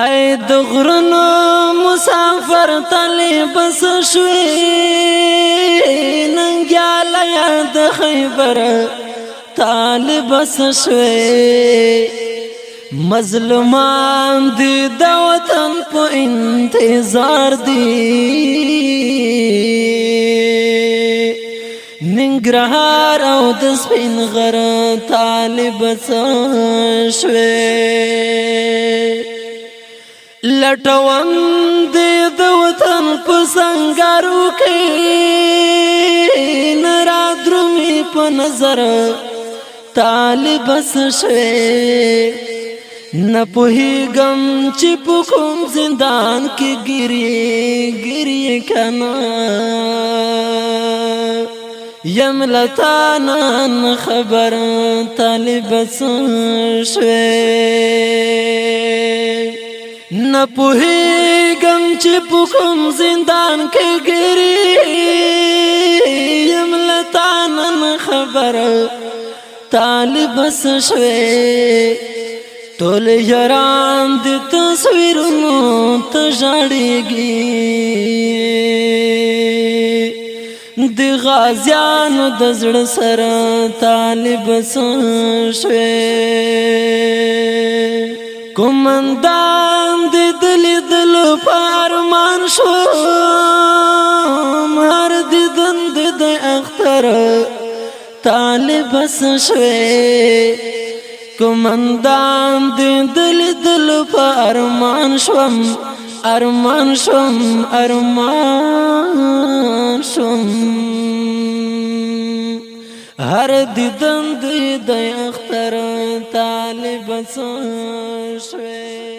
ای د غرونو مسافر تلی بس شوی ننګیاله د خیبر تالی بس شوی مظلومان دی د وطن په انتظار دی ننګرهار او د سپین غر تالی بس شوی لټوم دی د وطن په سنگارو کې نرا درومي په نظر طالب بس شوی نه پوهیږم چې په کوم زندان کې ګریه کنه یم لتانن خبر طالب بس شوی نه پوهیږم چې په کوم زندان کې ګریم لتانن خبر طالب بس شوی ټول یاران د تصویرونو ته ژاړېږي د غازیانو د زړه سره طالب بس شوی کومندان دی دلی دل پارمان شوم هر دیدن دی اختر طالب بس شوی کومندان دی دلی دل پارمان شوم ارمان شوم هر دیدن دی اختر طالب بس شوی